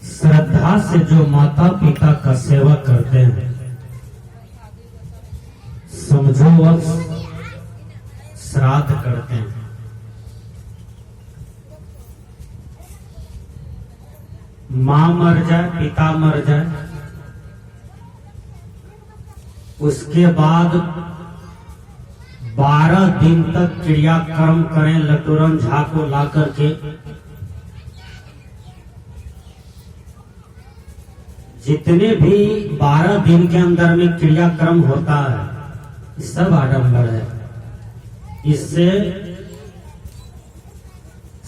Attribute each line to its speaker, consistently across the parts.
Speaker 1: श्रद्धा से जो माता पिता का सेवा करते हैं, समझो वह श्राद्ध करते हैं। मां मर जाए, पिता मर जाए, उसके बाद 12 दिन तक क्रियाक्रम करें लटूरन झा को ला करके। जितने भी 12 दिन के अंदर में क्रियाक्रम होता है, सब आडंबर है। इससे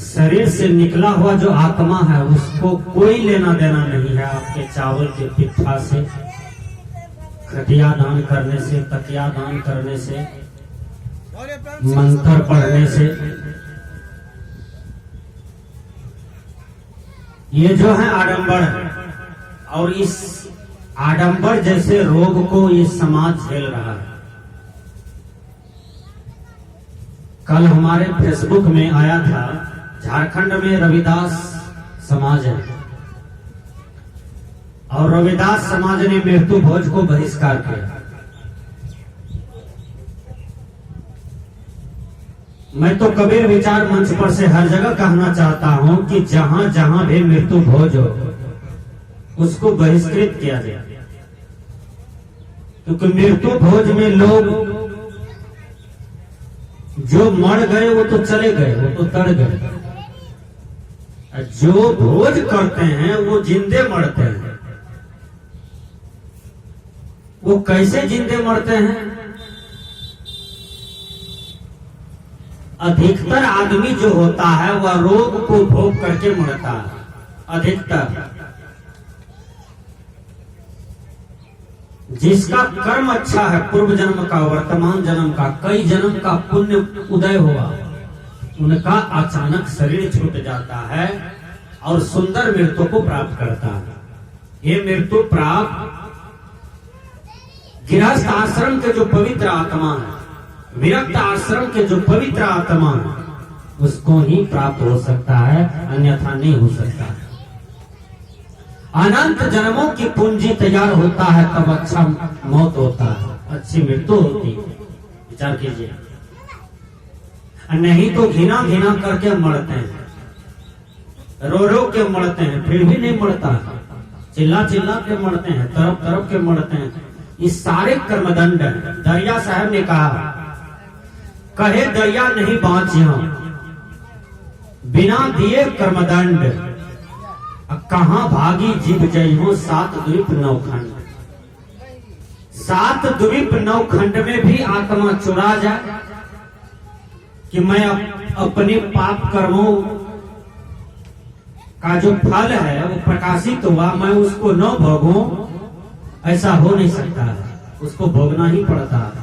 Speaker 1: शरीर से निकला हुआ जो आत्मा है उसको कोई लेना देना नहीं है। आपके चावल के पिट्ठा से, खटिया दान करने से, तकिया दान करने से, मंत्र पढ़ने से, ये जो है आडंबर है। और इस आडंबर जैसे रोग को ये समाज झेल रहा है। कल हमारे फेसबुक में आया था, झारखंड में रविदास समाज है और रविदास समाज ने मृत्यु भोज को बहिष्कार किया। मैं तो कबीर विचार मंच पर से हर जगह कहना चाहता हूं कि जहां जहां भी मृत्यु भोज हो उसको बहिष्कृत किया जाए, क्योंकि मृत्यु भोज में लोग जो मर गए वो तो चले गए, वो तो तर गए। जो भोज करते हैं वो जिंदे मरते हैं। वो कैसे जिंदे मरते हैं? अधिकतर आदमी जो होता है वह रोग को भोग करके मरता है। अधिकतर जिसका कर्म अच्छा है, पूर्व जन्म का, वर्तमान जन्म का, कई जन्म का पुण्य उदय हुआ, उनका अचानक शरीर छूट जाता है और सुंदर मृत्यु को प्राप्त करता है। ये मृत्यु प्राप्त गृहस्थ आश्रम के जो पवित्र आत्मा है, विरक्त आश्रम के जो पवित्र आत्मा है, उसको ही प्राप्त हो सकता है, अन्यथा नहीं हो सकता है। अनंत जन्मों की पूंजी तैयार होता है तब अच्छा मौत होता है, अच्छी मृत्यु होती है। विचार कीजिए, नहीं तो घिना घिना करके मरते हैं, रो रो के मरते हैं, फिर भी नहीं मरता, चिल्ला चिल्ला के मरते हैं, तरफ तरफ के मरते हैं। इस सारे कर्मदंड दरिया साहब ने कहा, कहे दरिया नहीं बाँचिया बिना दिए कर्मदंड, कहां भागी जीव जय हो 7 द्वीप 9 खंड। 7 द्वीप 9 खंड में भी आत्मा चुरा जाए कि मैं अपने पाप कर्मों का जो फल है वो प्रकाशित हुआ, मैं उसको न भोगूं, ऐसा हो नहीं सकता है, उसको भोगना ही पड़ता है।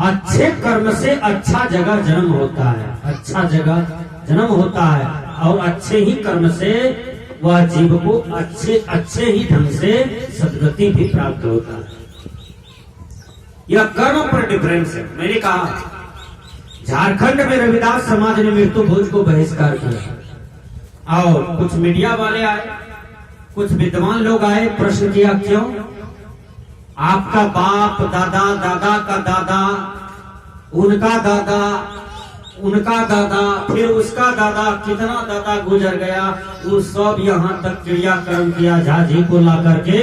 Speaker 1: अच्छे कर्म से अच्छा जगह जन्म होता है, अच्छा जगह जन्म होता है और अच्छे ही कर्म से वह जीव को अच्छे ही ढंग से सद्गति भी प्राप्त होता है। यह कर्म पर डिफरेंस है। मैंने कहा झारखंड में रविदास समाज ने मृत्यु भोज को बहिष्कार किया और कुछ मीडिया वाले आए, कुछ विद्वान लोग आए, प्रश्न किया क्यों? आपका बाप दादा, दादा का दादा, उनका दादा, उनका दादा, फिर उसका दादा, कितना दादा गुजर गया, वो सब यहाँ तक क्रियाक्रम किया झाजी को ला करके।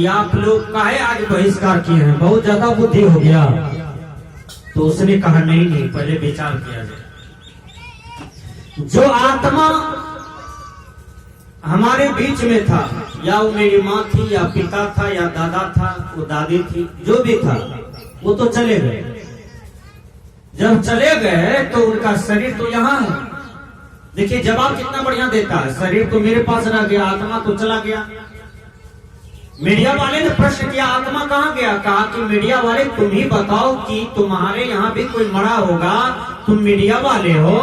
Speaker 1: आप लोग काहे आज बहिष्कार किए हैं? बहुत ज्यादा बुद्धि हो गया। तो उसने कहा नहीं, पहले विचार किया जाए। जो आत्मा हमारे बीच में था, या वो मेरी माँ थी, या पिता था, या दादा था, वो दादी थी, जो भी था, वो तो चले गए। जब चले गए तो उनका शरीर तो यहाँ है। देखिए जवाब कितना बढ़िया देता है, शरीर तो मेरे पास रह गया, आत्मा तो चला गया। मीडिया वाले ने प्रश्न किया आत्मा कहाँ गया? कहा कि मीडिया वाले तुम ही बताओ कि तुम्हारे यहाँ भी कोई मरा होगा, तुम मीडिया वाले हो,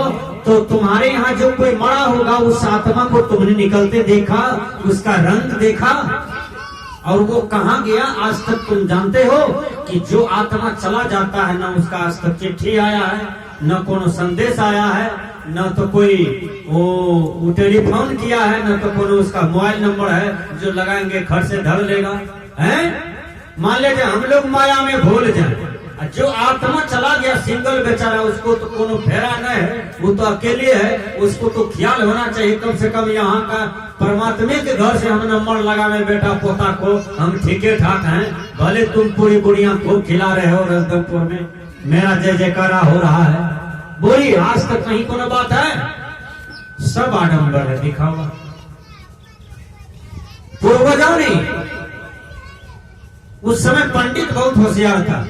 Speaker 1: तो तुम्हारे यहाँ जो कोई मरा होगा उस आत्मा को तुमने निकलते देखा, उसका रंग देखा, और वो कहाँ गया? आज तक तुम जानते हो कि जो आत्मा चला जाता है ना उसका आज तक चिट्ठी आया है, न कोनो संदेश आया है, न तो कोई वो टेलीफोन किया है, न तो कोई उसका मोबाइल नंबर है जो लगाएंगे घर से धर लेगा है। मान लीजिए हम लोग माया में भूल जाए, जो आत्मा चला गया सिंगल बेचारा, उसको तो कोनो फेरा नहीं है, वो तो अकेले है, उसको तो ख्याल होना चाहिए कम से कम यहाँ का परमात्मा के घर से हम नंबर लगावे बेटा पोता को, हम ठीके ठाक हैं। भले तुम पूरी बुढ़िया को खिला रहे हो रजदमपुर में, मेरा जय जयकारा हो रहा है, बोली आज तक कहीं कोनो बात है? सब आडम्बर है, दिखावा। पूर्वजों ने उस समय पंडित बहुत होशियार था,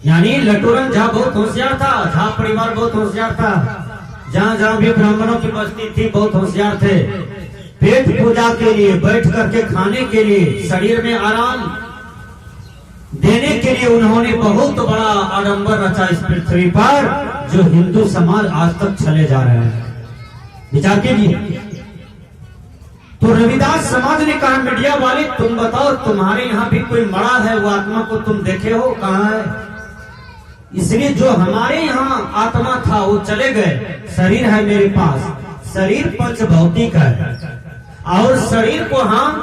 Speaker 1: यानी लटूरन झा बहुत होशियार था, झा परिवार बहुत होशियार था, जहाँ जहाँ भी ब्राह्मणों की बस्ती थी बहुत होशियार थे। पेट पूजा के लिए, बैठ करके खाने के लिए, शरीर में आराम देने के लिए उन्होंने बहुत बड़ा आडंबर रचा इस पृथ्वी पर, जो हिंदू समाज आज तक चले जा रहे हैं। विचार कीजिए। तो रविदास समाज ने कहा मीडिया वाले तुम बताओ तुम्हारे यहाँ भी कोई मरा है, वो आत्मा को तुम देखे हो, कहाँ है? इसलिए जो हमारे यहाँ आत्मा था वो चले गए, शरीर है मेरे पास, शरीर पंच भौतिक है और शरीर को हम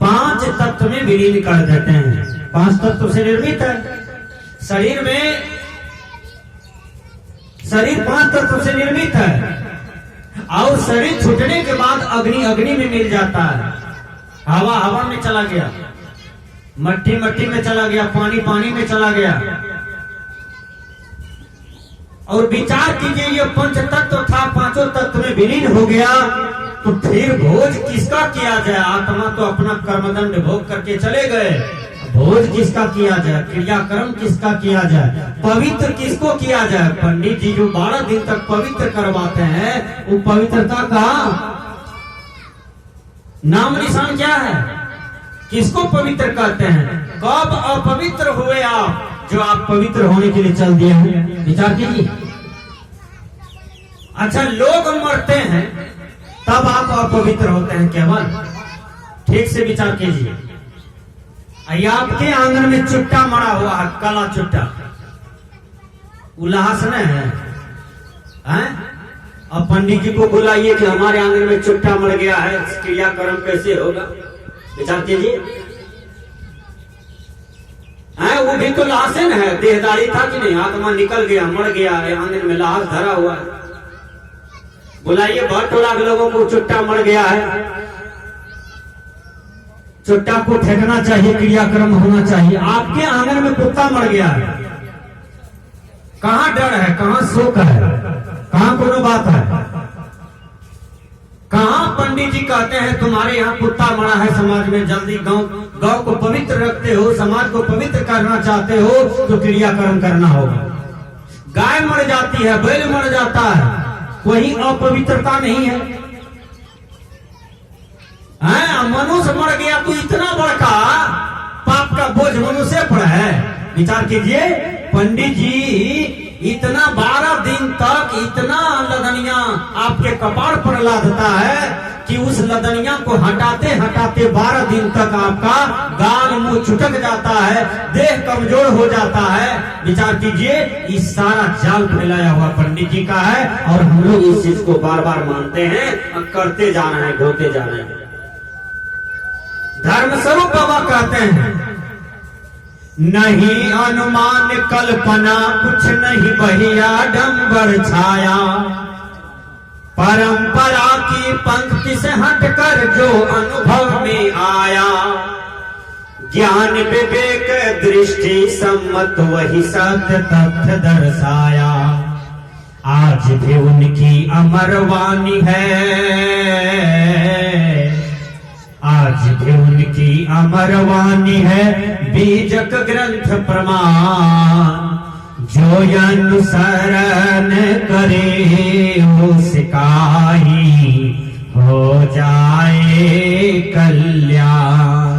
Speaker 1: 5 तत्व में विलीन कर देते हैं। 5 तत्व से निर्मित है शरीर में, शरीर 5 तत्व से निर्मित है और शरीर छूटने के बाद अग्नि अग्नि में मिल जाता है, हवा हवा में चला गया, मट्टी मट्टी में चला गया, पानी पानी में चला गया। और विचार कीजिए ये पंच तत्व था, 5 तत्व में विलीन हो गया, तो फिर भोज किसका किया जाए? आत्मा तो अपना कर्मदंड भोग करके चले गए, भोज किसका किया जाए? क्रियाक्रम किसका किया जाए? पवित्र किसको किया जाए? पंडित जी जो 12 दिन तक पवित्र करवाते हैं, वो पवित्रता का नाम निशान क्या है? किसको पवित्र कहते हैं? कब अपवित्र हुए आप जो आप पवित्र होने के लिए चल दिए हैं? विचार कीजिए। अच्छा, लोग मरते हैं तब आप अपवित्र होते हैं केवल? ठीक से विचार कीजिए। आपके आंगन में चुट्टा मरा हुआ है, काला चुट्टा, उल्लास न है? अब पंडित जी को बुलाइए कि हमारे आंगन में चुट्टा मर गया है, क्रियाक्रम कैसे होगा? विचार कीजिए। वो भी तो लाशन है, देहदारी था कि नहीं? आत्मा निकल गया, मर गया है, आंगन में लाश धरा हुआ है। बुलाइए बहुत लाख लोगों को, चुट्टा मर गया है, चुट्टा को फेंकना चाहिए, क्रियाक्रम होना चाहिए। आपके आंगन में कुत्ता मर गया है, कहां डर है, कहां शोक है, कहां कोनो बात है? कहां पंडित जी कहते हैं तुम्हारे यहाँ कुत्ता मरा है, समाज में जल्दी गांव को पवित्र रखते हो, समाज को पवित्र करना चाहते हो तो क्रियाक्रम करना होगा। गाय मर जाती है, बैल मर जाता है, कोई अपवित्रता नहीं है। मनुष्य मर गया तो इतना बड़का पाप का बोझ मनुष्य पर है। विचार कीजिए। पंडित जी इतना 12 दिन तक इतना लदनिया आपके कपाड़ पर लादता है कि उस लदनिया को हटाते हटाते 12 दिन तक आपका गाल मुंह चुटक जाता है, देह कमजोर हो जाता है। विचार कीजिए, इस सारा जाल फैलाया हुआ पंडित जी का है और हम लोग इस चीज को बार बार मानते हैं और करते जा रहे हैं, ढोते जा रहे हैं। धर्म स्वरूप बाबा कहते हैं नहीं अनुमान कल्पना कुछ नहीं बहिया डंबर छाया, परंपरा की पंक्ति से हटकर जो अनुभव में आया, ज्ञान विवेक दृष्टि सम्मत वही सत्य तथ्य दर्शाया। आज भी उनकी अमर वाणी है, आज भी उनकी अमर वाणी है, बीजक ग्रंथ प्रमाण। जो अनुसरण करे उसकाही हो जाए कल्याण।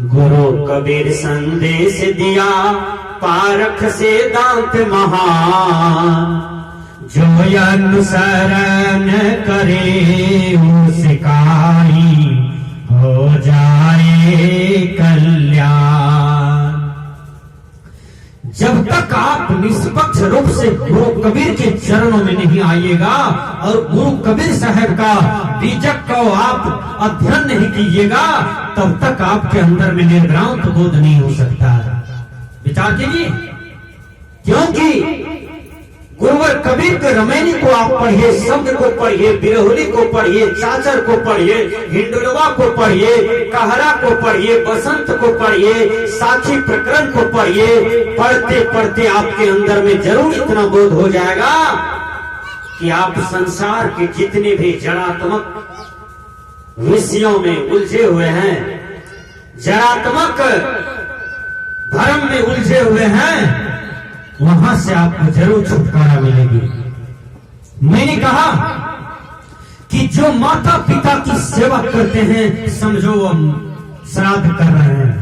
Speaker 1: गुरु कबीर संदेश दिया पारख से दांत महान, जो अनुसरण करे उसकाही हो जाए कल्याण। जब तक आप निष्पक्ष रूप से गुरु कबीर के चरणों में नहीं आइएगा और गुरु कबीर साहब का बीजक को आप अध्ययन नहीं कीजिएगा, तब तक आपके अंदर में निर्ग्रांत बोध नहीं हो सकता है। विचार कीजिए, क्योंकि गुरुवर कबीर के रमैनी को आप पढ़िए, शब्द को पढ़िए, बिरहुली को पढ़िए, चाचर को पढ़िए, हिंडुलवा को पढ़िए, कहरा को पढ़िए, बसंत को पढ़िए, साखी प्रकरण को पढ़िए। पढ़ते पढ़ते आपके अंदर में जरूर इतना बोध हो जाएगा कि आप संसार के जितने भी जड़ात्मक विषयों में उलझे हुए हैं, जड़ात्मक भ्रम में उलझे हुए हैं, वहां से आपको जरूर छुटकारा मिलेगी। मैंने कहा कि जो माता पिता की सेवा करते हैं, समझो वो श्राद्ध कर रहे हैं।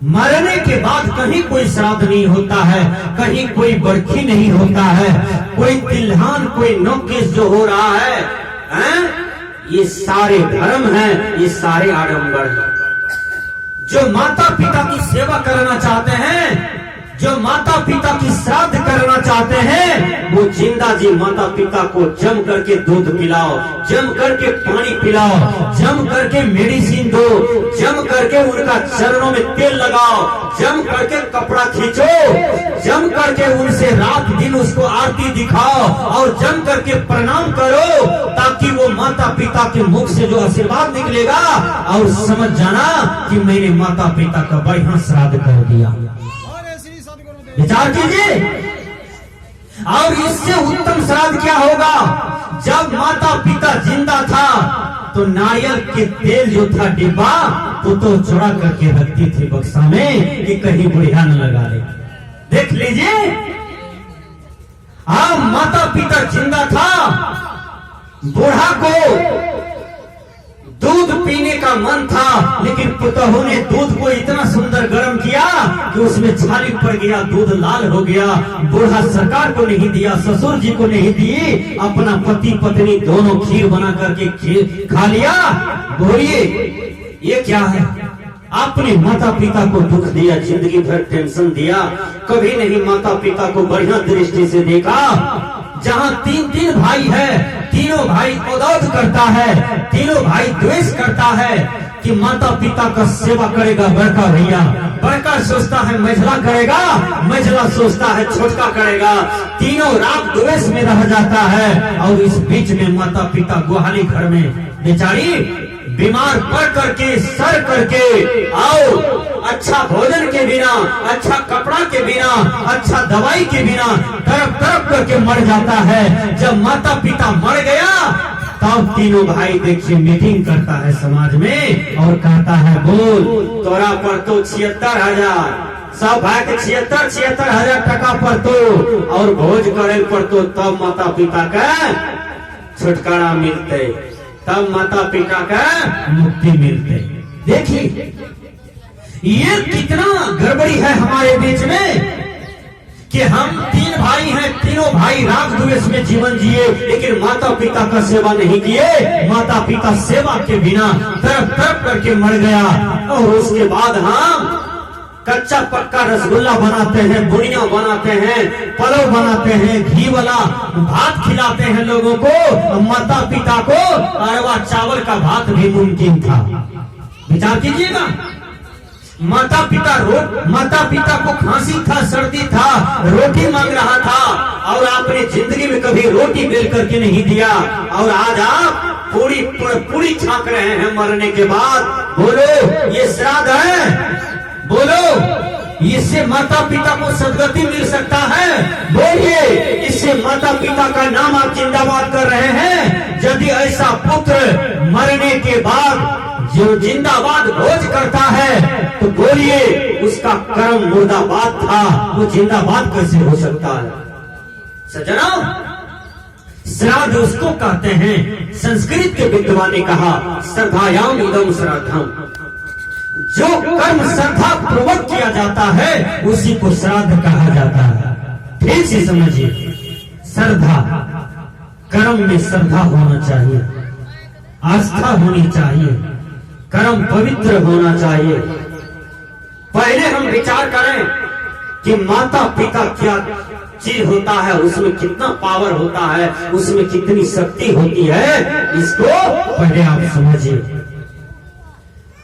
Speaker 1: मरने के बाद कहीं कोई श्राद्ध नहीं होता है, कहीं कोई बरखी नहीं होता है, कोई तिल्हान, कोई नौकेश जो हो रहा है, ये सारे धर्म हैं, ये सारे आडंबर हैं। जो माता पिता की सेवा करना चाहते हैं, जो माता पिता की श्राद्ध करना चाहते हैं, वो जिंदा जी माता पिता को जम करके दूध पिलाओ, जम करके पानी पिलाओ, जम करके मेडिसिन दो, जम करके उनका चरणों में तेल लगाओ, जम करके कपड़ा खींचो, जम करके उनसे रात दिन उसको आरती दिखाओ और जम करके प्रणाम करो, ताकि वो माता पिता के मुख से जो आशीर्वाद निकलेगा और समझ जाना कि मैंने माता पिता का बढ़िया श्राद्ध कर दिया। विचार कीजिए, और इससे उत्तम श्राद्ध क्या होगा? जब माता पिता जिंदा था तो नारियल के तेल जो था डिब्बा तो चुरा करके रखती थी बक्सा में कि कहीं बुढ़िया न लगा ले। देख लीजिए, माता पिता जिंदा था, बूढ़ा को दूध पीने का मन था, लेकिन पुतहू ने दूध को इतना सुंदर गर्म किया कि उसमें छाली पड़ गया, दूध लाल हो गया। बूढ़ा सरकार को नहीं दिया, ससुर जी को नहीं दी, अपना पति पत्नी दोनों खीर बना करके खा लिया। बोलिए ये क्या है? आपने माता पिता को दुख दिया, जिंदगी भर टेंशन दिया, कभी नहीं माता पिता को बढ़िया दृष्टि से देखा। जहाँ तीन भाई है, तीनों भाई क्रोध करता है, तीनों भाई द्वेष करता है कि माता पिता का सेवा करेगा बड़का भैया, बड़का सोचता है मझला करेगा, मझला सोचता है छोटका करेगा, तीनों रात द्वेष में रह जाता है। और इस बीच में माता पिता गुहाली घर में बेचारी बीमार पड़ करके, सर करके, आओ अच्छा भोजन के बिना, अच्छा कपड़ा के बिना, अच्छा दवाई के बिना तड़प तड़प करके मर जाता है। जब माता पिता मर गया तब तीनों भाई देखिए मीटिंग करता है समाज में और कहता है, बोल तोरा पर तो 76,000, सब भाई के 76,000 टका पर तो और भोज करे पर तो तब माता पिता का छुटकारा मिलते, तब माता पिता का मुक्ति मिलते। देखिए ये कितना गड़बड़ी है हमारे बीच में कि हम तीन भाई हैं, तीनों भाई राग द्वेष में जीवन जिए, लेकिन माता पिता का सेवा नहीं किए। माता पिता सेवा के बिना तड़प तड़प करके मर गया और उसके बाद हम कच्चा पक्का रसगुल्ला बनाते हैं, बुनिया बनाते हैं, पलव बनाते हैं, घी वाला भात खिलाते हैं लोगों को। माता पिता को अरवा चावल का भात भी मुमकिन था। विचार कीजिएगा, माता पिता को खांसी था, सर्दी था, रोटी मांग रहा था और आपने जिंदगी में कभी रोटी बेल करके नहीं दिया, और आज आप पूरी छाक रहे हैं मरने के बाद। बोलो ये श्राद्ध है? बोलो इससे माता पिता को सदगति मिल सकता है? बोलिए इससे माता पिता का नाम आप जिंदाबाद कर रहे हैं? यदि ऐसा पुत्र मरने के बाद जो जिंदाबाद भोज करता है तो बोलिए उसका कर्म मुर्दाबाद था, वो जिंदाबाद कैसे हो सकता है? सज्जनों, श्राद्ध उसको कहते हैं, संस्कृत के विद्वान ने कहा श्रद्धायाम इदम श्राद्धम, जो कर्म श्रद्धा पूर्वक किया जाता है उसी को श्राद्ध कहा जाता है। ठीक से समझिए, श्रद्धा, कर्म में श्रद्धा होना चाहिए, आस्था होनी चाहिए, कर्म पवित्र होना चाहिए। पहले हम विचार करें कि माता पिता क्या चीज होता है, उसमें कितना पावर होता है, उसमें कितनी शक्ति होती है, इसको पहले आप समझिए।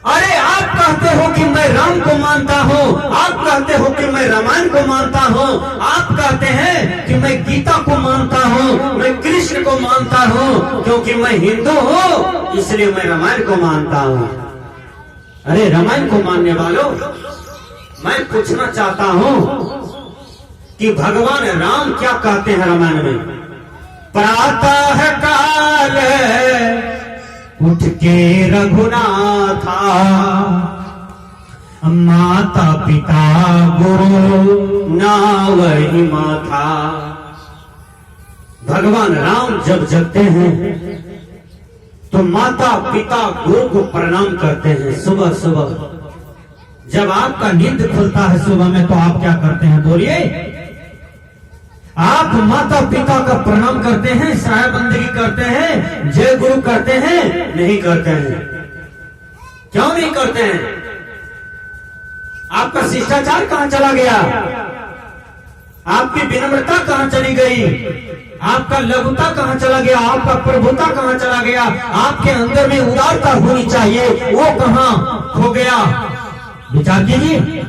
Speaker 1: अरे आप कहते हो कि मैं राम को मानता हूँ, आप कहते हो कि मैं रामायण को मानता हूँ, आप कहते हैं कि मैं गीता को मानता हूँ, मैं कृष्ण को मानता हूँ, क्योंकि मैं हिंदू हूँ इसलिए मैं रामायण को मानता हूँ। अरे रामायण को मानने वालों, मैं पूछना चाहता हूँ कि भगवान राम क्या कहते हैं रामायण में? प्रातः काल उठ के रघुनाथा, माता पिता गुरु नावहि माथा। भगवान राम जब जगते हैं तो माता पिता गुरु को प्रणाम करते हैं। सुबह सुबह जब आपका नींद खुलता है सुबह में, तो आप क्या करते हैं? बोलिए। आप माता पिता का प्रणाम करते हैं, साहेबंदगी करते हैं, जय गुरु करते हैं? नहीं करते हैं। क्यों नहीं करते हैं? आपका शिष्टाचार कहां चला गया? आपकी विनम्रता कहां चली गई? आपका लघुता कहां चला गया? आपका प्रभुता कहां चला गया? आपके अंदर में उदारता होनी चाहिए, वो कहां खो गया? विचार कीजिए।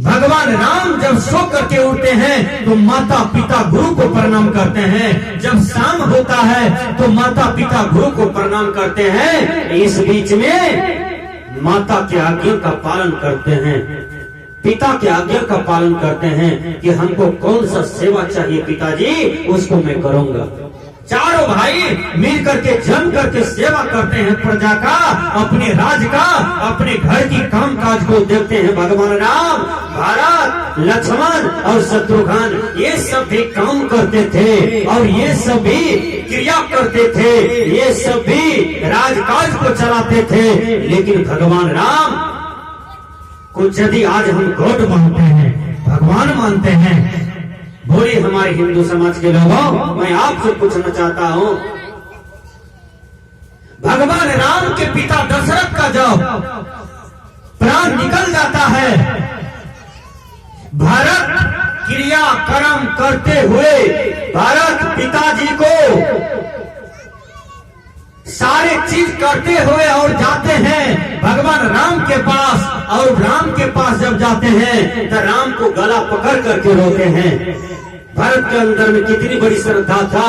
Speaker 1: भगवान राम जब सो करके उठते हैं तो माता पिता गुरु को प्रणाम करते हैं, जब शाम होता है तो माता पिता गुरु को प्रणाम करते हैं। इस बीच में माता के आज्ञा का पालन करते हैं, पिता के आज्ञा का पालन करते हैं कि हमको कौन सा सेवा चाहिए पिताजी, उसको मैं करूंगा। चारों भाई मिल करके जम करके सेवा करते हैं प्रजा का, अपने राज का, अपने घर की काम काज को देखते हैं। भगवान राम, भरत, लक्ष्मण और शत्रुघ्न ये सब भी काम करते थे और ये सब भी क्रिया करते थे, ये सब भी राजकाज को चलाते थे। लेकिन भगवान राम को यदि आज हम गॉड मानते हैं, भगवान मानते हैं, बोलिए हमारे हिंदू समाज के लोगों, मैं आपसे पूछना चाहता हूं, भगवान राम के पिता दशरथ का जब प्राण निकल जाता है, भरत क्रिया कर्म करते हुए भरत पिताजी को सारे चीज करते हुए और जाते हैं भगवान राम के पास, और राम के पास जब जाते हैं तो राम को गला पकड़ करके रोते हैं। भरत के अंदर में कितनी बड़ी श्रद्धा था,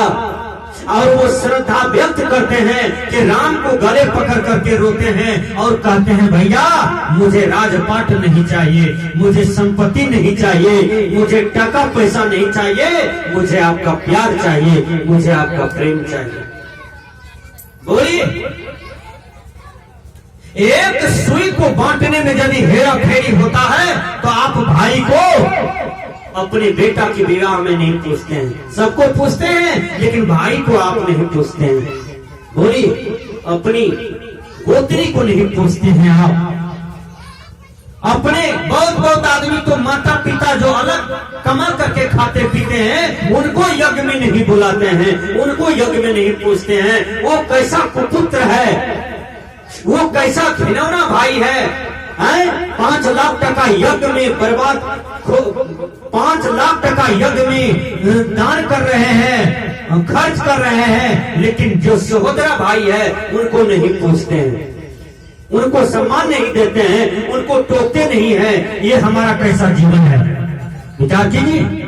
Speaker 1: और वो श्रद्धा व्यक्त करते हैं कि राम को गले पकड़ करके रोते हैं और कहते हैं भैया मुझे राजपाट नहीं चाहिए, मुझे संपत्ति नहीं चाहिए, मुझे टका पैसा नहीं चाहिए, मुझे आपका प्यार चाहिए, मुझे आपका प्रेम चाहिए। बोलिए, एक सुई को बांटने में यदि हेरा फेरी होता है तो आप भाई को अपने बेटा की विवाह में नहीं पूछते हैं, सबको पूछते हैं लेकिन भाई को आप नहीं पूछते हैं। बोलिए, अपनी गोत्री को नहीं पूछते हैं आप। अपने बहुत आदमी तो माता पिता जो अलग कमा करके खाते पीते हैं उनको यज्ञ में नहीं बुलाते हैं, उनको यज्ञ में नहीं पूछते हैं। वो कैसा कुपुत्र है, वो कैसा घिनौना भाई है, 5 लाख टका यज्ञ में बर्बाद, 5 लाख टका यज्ञ में दान कर रहे हैं, खर्च कर रहे हैं, लेकिन जो सहोदरा भाई है उनको नहीं पूछते हैं, उनको सम्मान नहीं देते हैं, उनको टोकते नहीं है। ये हमारा कैसा जीवन है? विचार कीजिए।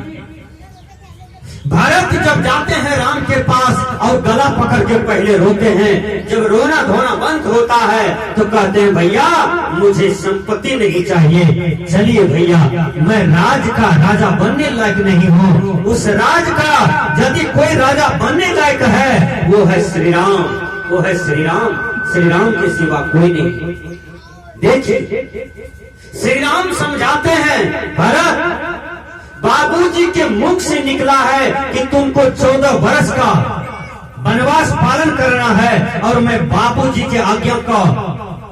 Speaker 1: भरत जब जाते हैं राम के पास और गला पकड़ के पहले रोते हैं, जब रोना धोना बंद होता है तो कहते हैं भैया मुझे संपत्ति नहीं चाहिए, चलिए भैया मैं राज का राजा बनने लायक नहीं हूँ, उस राज का यदि कोई राजा बनने लायक है वो है श्री राम, वो है श्री राम, श्री राम के सिवा कोई नहीं। देखिए श्री राम समझाते हैं भरत, बाबूजी के मुख से निकला है कि तुमको 14 वर्ष का वनवास पालन करना है और मैं बाबूजी के आज्ञा का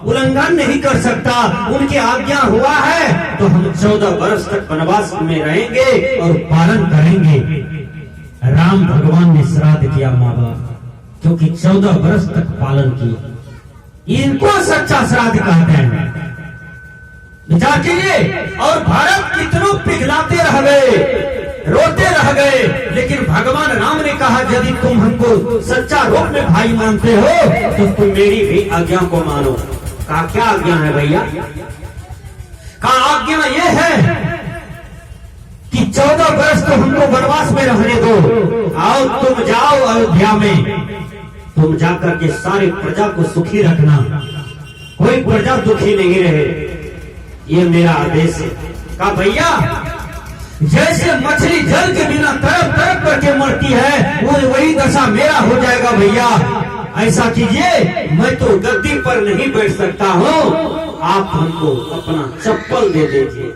Speaker 1: उल्लंघन नहीं कर सकता, उनकी आज्ञा हुआ है तो हम 14 वर्ष तक वनवास में रहेंगे और पालन करेंगे। राम भगवान ने श्राद्ध किया माँ बाप, क्योंकि 14 वर्ष तक पालन किया, इनको सच्चा श्राद्ध कहते हैं। विचार कीजिए। और भारत कितनों पिघलाते रह गए, रोते रह गए। लेकिन भगवान राम ने कहा यदि तुम हमको सच्चा रूप में भाई मानते हो तो तुम मेरी भी आज्ञा को मानो। कहा क्या आज्ञा है भैया? कहा आज्ञा ये है कि 14 वर्ष तो हमको वनवास में रहने दो, आओ तुम जाओ अयोध्या में, तुम जाकर के सारी प्रजा को सुखी रखना, कोई प्रजा दुखी नहीं रहे, ये मेरा आदेश है। कहा भैया जैसे मछली जल के बिना तड़प तड़प करके मरती है वो वही दशा मेरा हो जाएगा भैया। ऐसा कीजिए मैं तो गद्दी पर नहीं बैठ सकता हूँ, आप हमको अपना चप्पल दे दीजिए,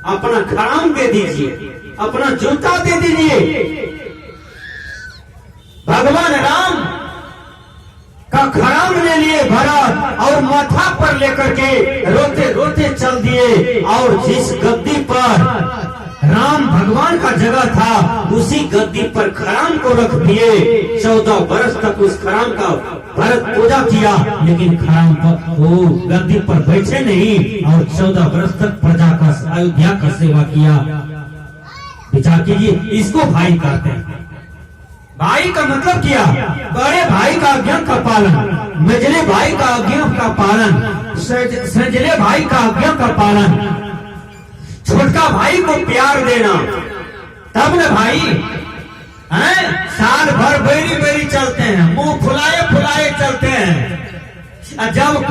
Speaker 1: अपना खड़ाम दे दीजिए, अपना जूता दे दीजिए। भगवान राम का खड़ाम ले लिए भरत और माथा पर लेकर के रोते रोते चल दिए और जिस गद्दी पर राम भगवान का जगह था उसी गद्दी पर खड़ाम को रख दिए। 14 वर्ष तक उस खड़ाम का भरत पूजा किया, लेकिन खड़ाम पर वो गद्दी पर बैठे नहीं और 14 वर्ष तक प्रजा का अयोध्या का सेवा किया। विचार कीजिए, इसको भाई कहते हैं। भाई का मतलब क्या? बड़े भाई का आज्ञा का पालन, मझले भाई का आज्ञा का पालन, सजले भाई का आज्ञा का पालन, छोटका भाई को प्यार देना, तब न भाई हैं? साल भर बैरी बैरी चलते हैं, मुंह फुलाए फुलाए चलते हैं, जब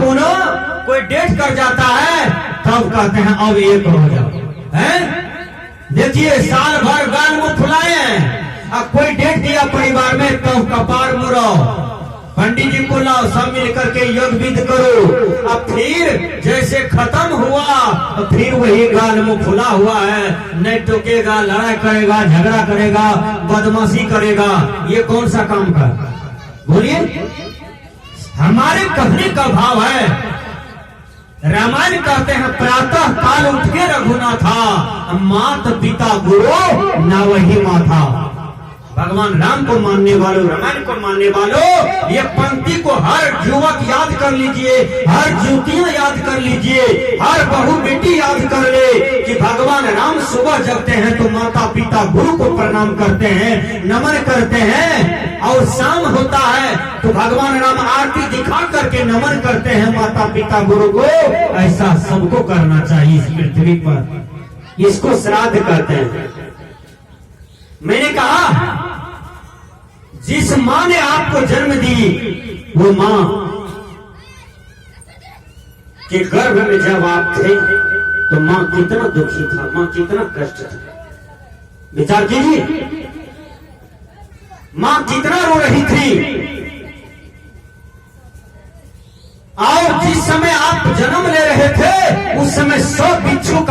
Speaker 1: कोई डेट कर जाता है तब कहते हैं अब एक हो जाओ। हैं? देखिए साल भर गाल मुंह फुलाए हैं, अब कोई डेट दिया परिवार में तो कपार मुड़ाओ, पंडित जी को लाओ, सब मिलकर के योग विध करो। अब फिर जैसे खत्म हुआ तो फिर वही गाल मुंह खुला हुआ है, नहीं टोकेगा, लड़ाई करेगा, झगड़ा करेगा, बदमाशी करेगा। ये कौन सा काम का? बोलिए। हमारे कहने का भाव है, रामायण कहते हैं प्रातः काल उठ के रघुनाथा, मात पिता गुरु ना वही माथा। भगवान राम को मानने वालों, रामायण को मानने वालों, ये पंक्ति को हर युवक याद कर लीजिए, हर युवतियां याद कर लीजिए, हर बहू बेटी याद कर ले कि भगवान राम सुबह जगते हैं तो माता पिता गुरु को प्रणाम करते हैं, नमन करते हैं, और शाम होता है तो भगवान राम आरती दिखा करके नमन करते हैं माता पिता गुरु को। ऐसा सबको करना चाहिए इस पृथ्वी पर, इसको श्राद्ध कहते हैं। मैंने कहा जिस माँ ने आपको जन्म दी वो माँ के गर्भ में जब आप थे तो माँ कितना दुखी था, माँ कितना कष्ट था। विचार कीजिए, माँ कितना रो रही थी। और जिस समय आप जन्म ले रहे